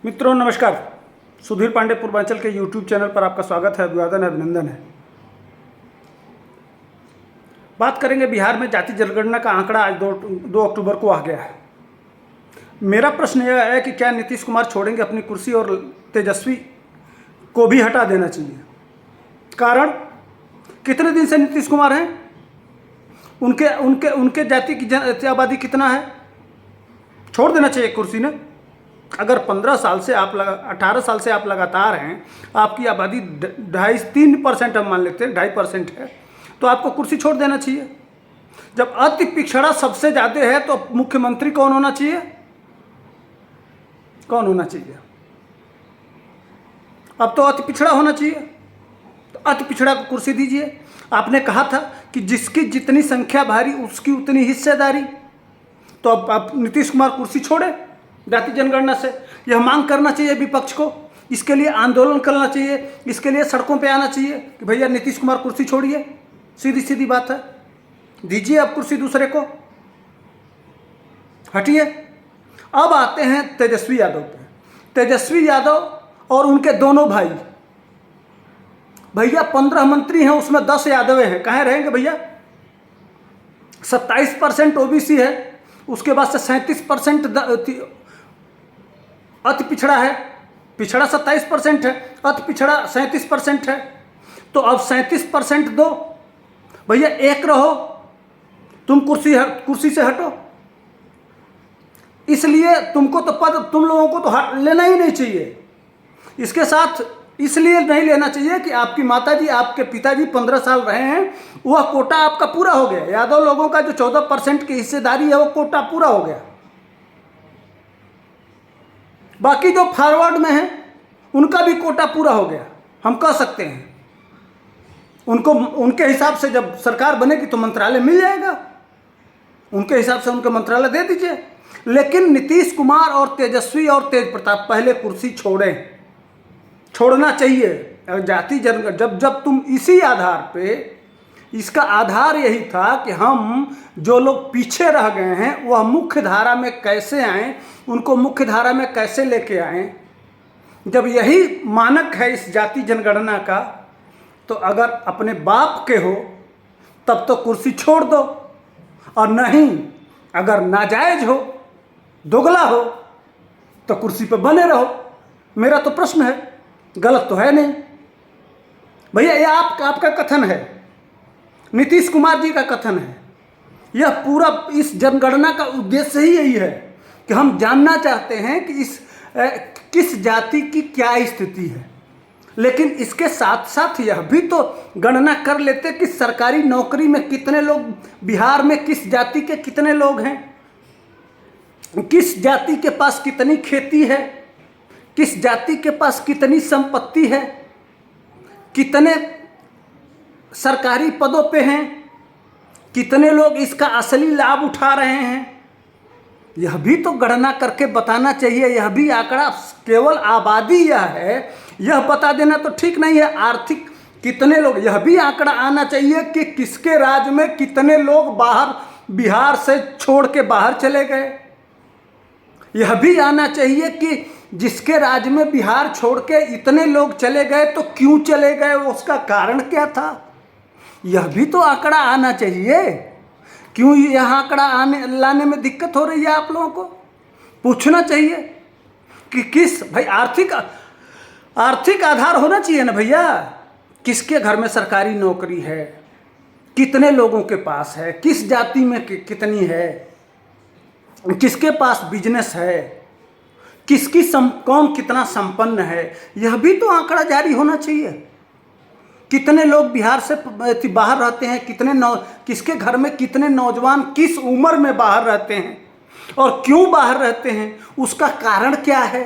मित्रों नमस्कार। सुधीर पांडे पूर्वांचल के यूट्यूब चैनल पर आपका स्वागत है, अभिवादन है, अभिनंदन है। बात करेंगे बिहार में जाति जनगणना का आंकड़ा आज 2 अक्टूबर को आ गया है। मेरा प्रश्न यह है कि क्या नीतीश कुमार छोड़ेंगे अपनी कुर्सी और तेजस्वी को भी हटा देना चाहिए। कारण कितने दिन से नीतीश कुमार हैं, उनके उनके उनके जाति की आबादी कितना है, छोड़ देना चाहिए कुर्सी ने। अगर 15 साल से 18 साल से आप लगातार हैं, आपकी आबादी 2.5-3% हम मान लेते हैं, 2.5% है, तो आपको कुर्सी छोड़ देना चाहिए। जब अति पिछड़ा सबसे ज़्यादा है तो मुख्यमंत्री कौन होना चाहिए, कौन होना चाहिए? अब तो अति पिछड़ा होना चाहिए, तो अति पिछड़ा को कुर्सी दीजिए। आपने कहा था कि जिसकी जितनी संख्या भारी उसकी उतनी हिस्सेदारी, तो अब नीतीश कुमार कुर्सी छोड़े जाति जनगणना से। यह मांग करना चाहिए विपक्ष को, इसके लिए आंदोलन करना चाहिए, इसके लिए सड़कों पे आना चाहिए कि भैया नीतीश कुमार कुर्सी छोड़िए। सीधी सीधी बात है, दीजिए अब कुर्सी दूसरे को, हटिए। अब आते हैं तेजस्वी यादव पे। तेजस्वी यादव और उनके दोनों भाई, भैया 15 मंत्री हैं, उसमें 10 यादव हैं, कहाँ रहेंगे भैया? 27% ओबीसी है, उसके बाद से 37% अति पिछड़ा है। पिछड़ा 27% है, अति पिछड़ा 37% है। तो अब 37% दो भैया, एक रहो, तुम कुर्सी से हटो। इसलिए तुमको तो पद, तुम लोगों को तो लेना ही नहीं चाहिए। इसके साथ इसलिए नहीं लेना चाहिए कि आपकी माताजी, आपके पिताजी 15 साल रहे हैं, वह कोटा आपका पूरा हो गया। यादव लोगों का जो 14% की हिस्सेदारी है वो कोटा पूरा हो गया। बाकी जो फॉरवर्ड में है उनका भी कोटा पूरा हो गया, हम कह सकते हैं। उनको उनके हिसाब से जब सरकार बनेगी तो मंत्रालय मिल जाएगा, उनके हिसाब से उनका मंत्रालय दे दीजिए। लेकिन नीतीश कुमार और तेजस्वी और तेज प्रताप पहले कुर्सी छोड़ना चाहिए। जाति जनगणना जब तुम इसी आधार पे, इसका आधार यही था कि हम जो लोग पीछे रह गए हैं वह मुख्य धारा में कैसे आएँ, उनको मुख्य धारा में कैसे लेके आएँ। जब यही मानक है इस जाति जनगणना का, तो अगर अपने बाप के हो तब तो कुर्सी छोड़ दो, और नहीं अगर नाजायज हो, दोगला हो, तो कुर्सी पर बने रहो। मेरा तो प्रश्न है, गलत तो है नहीं भैया। ये आपका कथन है, नीतीश कुमार जी का कथन है। यह पूरा इस जनगणना का उद्देश्य ही यही है कि हम जानना चाहते हैं कि किस जाति की क्या स्थिति है। लेकिन इसके साथ साथ यह भी तो गणना कर लेते कि सरकारी नौकरी में कितने लोग, बिहार में किस जाति के कितने लोग हैं, किस जाति के पास कितनी खेती है, किस जाति के पास कितनी संपत्ति है, कितने सरकारी पदों पे हैं, कितने लोग इसका असली लाभ उठा रहे हैं। यह भी तो गणना करके बताना चाहिए। यह भी आंकड़ा, केवल आबादी यह है, यह बता देना तो ठीक नहीं है। आर्थिक कितने लोग, यह भी आंकड़ा आना चाहिए कि किसके राज्य में कितने लोग बाहर, बिहार से छोड़ के बाहर चले गए। यह भी आना चाहिए कि जिसके राज्य में बिहार छोड़ के इतने लोग चले गए तो क्यों चले गए, उसका कारण क्या था। यह भी तो आंकड़ा आना चाहिए। क्यों यह आंकड़ा लाने में दिक्कत हो रही है आप लोगों को? पूछना चाहिए कि किस, भाई आर्थिक आधार होना चाहिए ना भैया। किसके घर में सरकारी नौकरी है, कितने लोगों के पास है, किस जाति में कितनी है, किसके पास बिजनेस है, कौन कितना संपन्न है, यह भी तो आंकड़ा जारी होना चाहिए। कितने लोग बिहार से बाहर रहते हैं, किसके घर में कितने नौजवान किस उम्र में बाहर रहते हैं और क्यों बाहर रहते हैं, उसका कारण क्या है,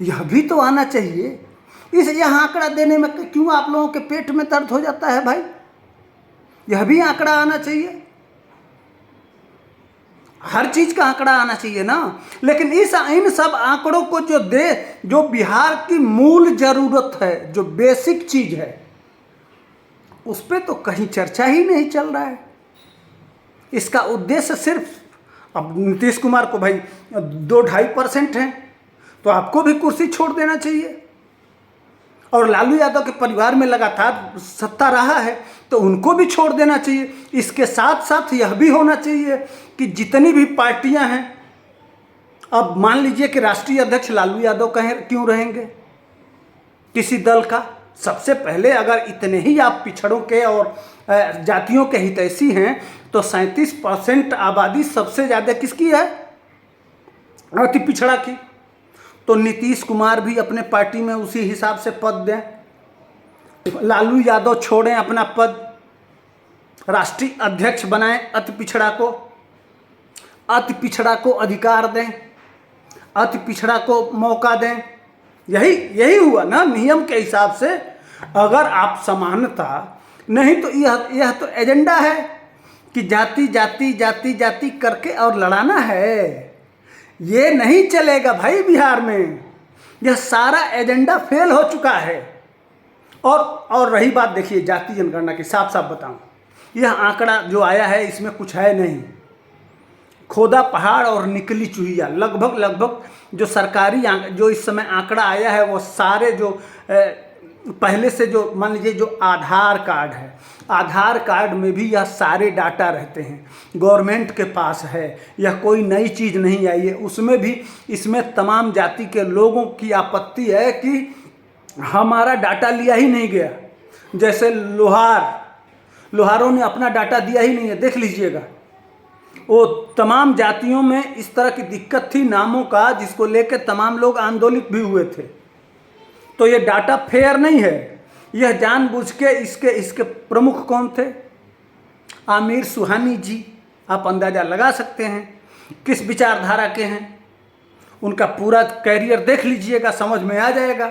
यह भी तो आना चाहिए। यह आंकड़ा देने में क्यों आप लोगों के पेट में दर्द हो जाता है भाई? यह भी आंकड़ा आना चाहिए। हर चीज का आंकड़ा आना चाहिए ना। लेकिन इन सब आंकड़ों को जो बिहार की मूल जरूरत है, जो बेसिक चीज है, उस पर तो कहीं चर्चा ही नहीं चल रहा है। इसका उद्देश्य सिर्फ, अब नीतीश कुमार को भाई 2-2.5% हैं, तो आपको भी कुर्सी छोड़ देना चाहिए। और लालू यादव के परिवार में लगातार सत्ता रहा है तो उनको भी छोड़ देना चाहिए। इसके साथ साथ यह भी होना चाहिए कि जितनी भी पार्टियां हैं, अब मान लीजिए कि राष्ट्रीय अध्यक्ष लालू यादव क्यों रहेंगे किसी दल का। सबसे पहले अगर इतने ही आप पिछड़ों के और जातियों के हितैषी हैं तो 37% आबादी सबसे ज़्यादा किसकी है? अति पिछड़ा की। तो नीतीश कुमार भी अपने पार्टी में उसी हिसाब से पद दें। लालू यादव छोड़ें अपना पद, राष्ट्रीय अध्यक्ष बनाएं अति पिछड़ा को, अति पिछड़ा को अधिकार दें, अति पिछड़ा को मौका दें। यही हुआ ना नियम के हिसाब से। अगर आप समानता नहीं तो यह तो एजेंडा है कि जाति जाति जाति जाति करके और लड़ाना है। ये नहीं चलेगा भाई बिहार में। यह सारा एजेंडा फेल हो चुका है। और रही बात, देखिए जाति जनगणना की, साफ साफ बताऊं, यह आंकड़ा जो आया है इसमें कुछ है नहीं। खोदा पहाड़ और निकली चूहिया। लगभग जो सरकारी जो इस समय आंकड़ा आया है वो सारे जो पहले से जो मान लीजिए जो आधार कार्ड है, आधार कार्ड में भी यह सारे डाटा रहते हैं, गवर्नमेंट के पास है। यह कोई नई चीज़ नहीं आई है। उसमें भी इसमें तमाम जाति के लोगों की आपत्ति है कि हमारा डाटा लिया ही नहीं गया। जैसे लोहारों ने अपना डाटा दिया ही नहीं है, देख लीजिएगा। वो तमाम जातियों में इस तरह की दिक्कत थी नामों का, जिसको लेकर तमाम लोग आंदोलित भी हुए थे। तो ये डाटा फेयर नहीं है। यह जानबूझ के इसके प्रमुख कौन थे? आमिर सुहानी जी। आप अंदाज़ा लगा सकते हैं किस विचारधारा के हैं। उनका पूरा कैरियर देख लीजिएगा, समझ में आ जाएगा।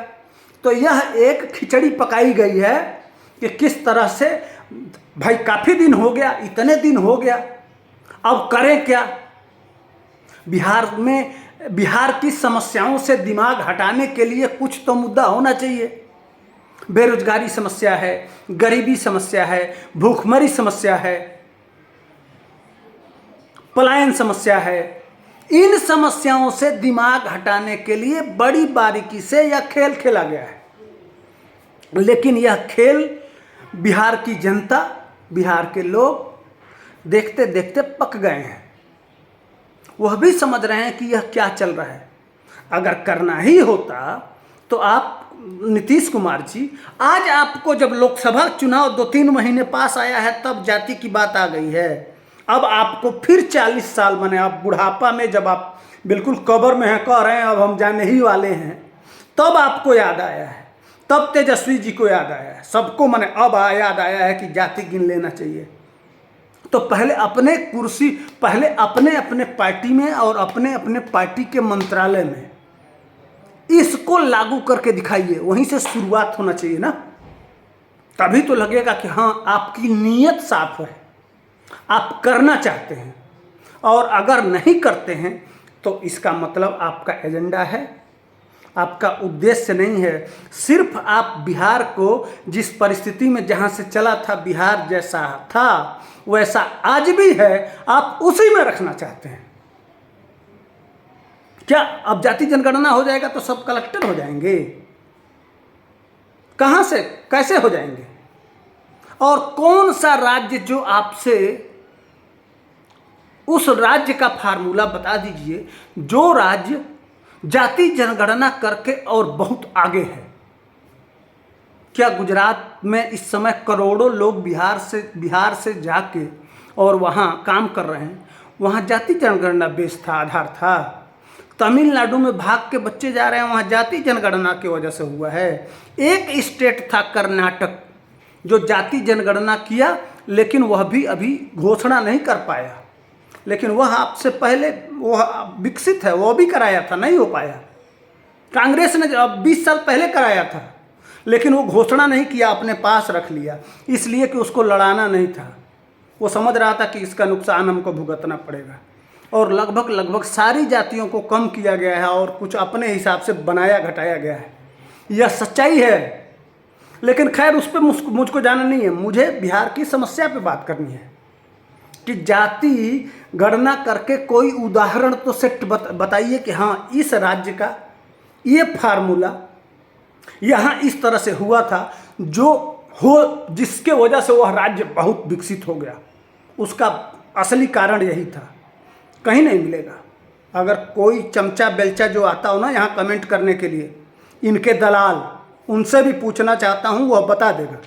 तो यह एक खिचड़ी पकाई गई है कि किस तरह से भाई काफ़ी दिन हो गया, इतने दिन हो गया, अब करें क्या। बिहार की समस्याओं से दिमाग हटाने के लिए कुछ तो मुद्दा होना चाहिए। बेरोजगारी समस्या है, गरीबी समस्या है, भूखमरी समस्या है, पलायन समस्या है। इन समस्याओं से दिमाग हटाने के लिए बड़ी बारीकी से यह खेल खेला गया है। लेकिन यह खेल बिहार की जनता, बिहार के लोग देखते देखते पक गए हैं। वह भी समझ रहे हैं कि यह क्या चल रहा है। अगर करना ही होता तो आप नीतीश कुमार जी, आज आपको जब लोकसभा चुनाव 2-3 महीने पास आया है तब जाति की बात आ गई है। अब आपको फिर 40 साल बने, आप बुढ़ापा में जब आप बिल्कुल कब्र में हैं, कह रहे हैं अब हम जाने ही वाले हैं, तब आपको याद आया है। तब तेजस्वी जी को याद आया है। सबको मैंने अब याद आया है कि जाति गिन लेना चाहिए। तो पहले अपने अपने पार्टी में और अपने अपने पार्टी के मंत्रालय में इसको लागू करके दिखाइए। वहीं से शुरुआत होना चाहिए ना। तभी तो लगेगा कि हाँ, आपकी नीयत साफ है, आप करना चाहते हैं। और अगर नहीं करते हैं तो इसका मतलब आपका एजेंडा है, आपका उद्देश्य नहीं है। सिर्फ आप बिहार को जिस परिस्थिति में जहाँ से चला था, बिहार जैसा था वैसा आज भी है, आप उसी में रखना चाहते हैं। क्या अब जाति जनगणना हो जाएगा तो सब कलेक्टर हो जाएंगे? कहाँ से कैसे हो जाएंगे? और कौन सा राज्य जो आपसे, उस राज्य का फार्मूला बता दीजिए जो राज्य जाति जनगणना करके और बहुत आगे है। क्या गुजरात में इस समय करोड़ों लोग बिहार से जाके और वहाँ काम कर रहे हैं? वहाँ जाति जनगणना बेस था, आधार था। तमिलनाडु में भाग के बच्चे जा रहे हैं, वहाँ जाति जनगणना की वजह से हुआ है। एक स्टेट था कर्नाटक जो जाति जनगणना किया, लेकिन वह भी अभी घोषणा नहीं कर पाया। लेकिन वह आपसे पहले वह विकसित है, वह भी कराया था, नहीं हो पाया। कांग्रेस ने 20 साल पहले कराया था, लेकिन वो घोषणा नहीं किया, अपने पास रख लिया, इसलिए कि उसको लड़ाना नहीं था। वो समझ रहा था कि इसका नुकसान हमको भुगतना पड़ेगा। और लगभग सारी जातियों को कम किया गया है और कुछ अपने हिसाब से बनाया घटाया गया है। यह सच्चाई है। लेकिन खैर उस पर मुझको जाना नहीं है। मुझे बिहार की समस्या पे बात करनी है कि जाति गणना करके कोई उदाहरण तो सेट बताइए कि हाँ, इस राज्य का ये फार्मूला यहाँ इस तरह से हुआ था, जिसके वजह से वह राज्य बहुत विकसित हो गया। उसका असली कारण यही था, कहीं नहीं मिलेगा। अगर कोई चमचा बेलचा जो आता हो ना यहाँ कमेंट करने के लिए, इनके दलाल, उनसे भी पूछना चाहता हूँ, वह बता देगा।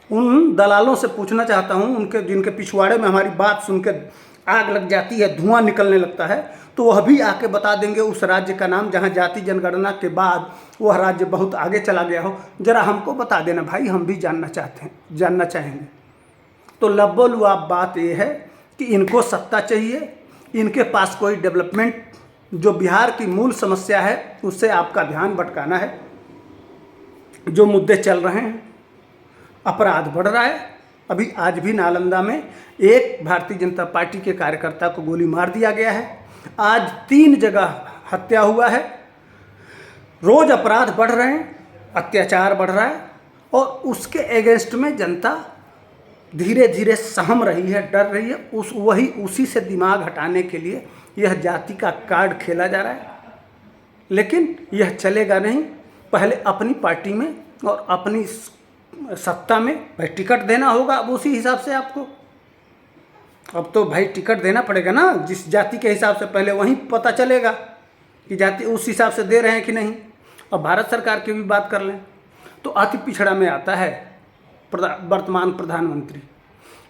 उन दलालों से पूछना चाहता हूँ, उनके जिनके पिछवाड़े में हमारी बात सुन के आग लग जाती है, धुआं निकलने लगता है, तो वह भी आके बता देंगे उस राज्य का नाम जहाँ जाति जनगणना के बाद वह राज्य बहुत आगे चला गया हो। जरा हमको बता देना भाई, हम भी जानना चाहेंगे। तो लब्बो-लुआब बात यह है कि इनको सत्ता चाहिए, इनके पास कोई डेवलपमेंट, जो बिहार की मूल समस्या है उससे आपका ध्यान भटकाना है। जो मुद्दे चल रहे हैं, अपराध बढ़ रहा है। अभी आज भी नालंदा में एक भारतीय जनता पार्टी के कार्यकर्ता को गोली मार दिया गया है। आज 3 जगह हत्या हुआ है। रोज अपराध बढ़ रहे हैं, अत्याचार बढ़ रहा है, और उसके एगेंस्ट में जनता धीरे धीरे सहम रही है, डर रही है। उसी से दिमाग हटाने के लिए यह जाति का कार्ड खेला जा रहा है। लेकिन यह चलेगा नहीं। पहले अपनी पार्टी में और अपनी सत्ता में भाई टिकट देना होगा। अब उसी हिसाब से आपको, अब तो भाई टिकट देना पड़ेगा ना, जिस जाति के हिसाब से, पहले वहीं पता चलेगा कि जाति उस हिसाब से दे रहे हैं कि नहीं। अब भारत सरकार की भी बात कर लें तो अति पिछड़ा में आता है वर्तमान प्रधानमंत्री।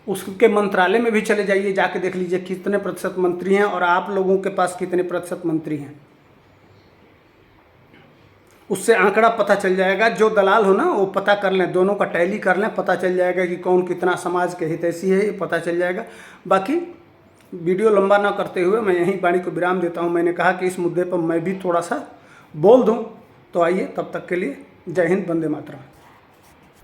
उसके मंत्रालय में भी चले जाइए, जाके देख लीजिए कितने प्रतिशत मंत्री हैं और आप लोगों के पास कितने प्रतिशत मंत्री हैं। उससे आंकड़ा पता चल जाएगा। जो दलाल हो ना, वो पता कर लें, दोनों का टैली कर लें, पता चल जाएगा कि कौन कितना समाज के हितैषी है, ये पता चल जाएगा। बाकी वीडियो लंबा ना करते हुए मैं यहीं वाणी को विराम देता हूँ। मैंने कहा कि इस मुद्दे पर मैं भी थोड़ा सा बोल दूँ, तो आइए, तब तक के लिए जय हिंद, वंदे मातरम।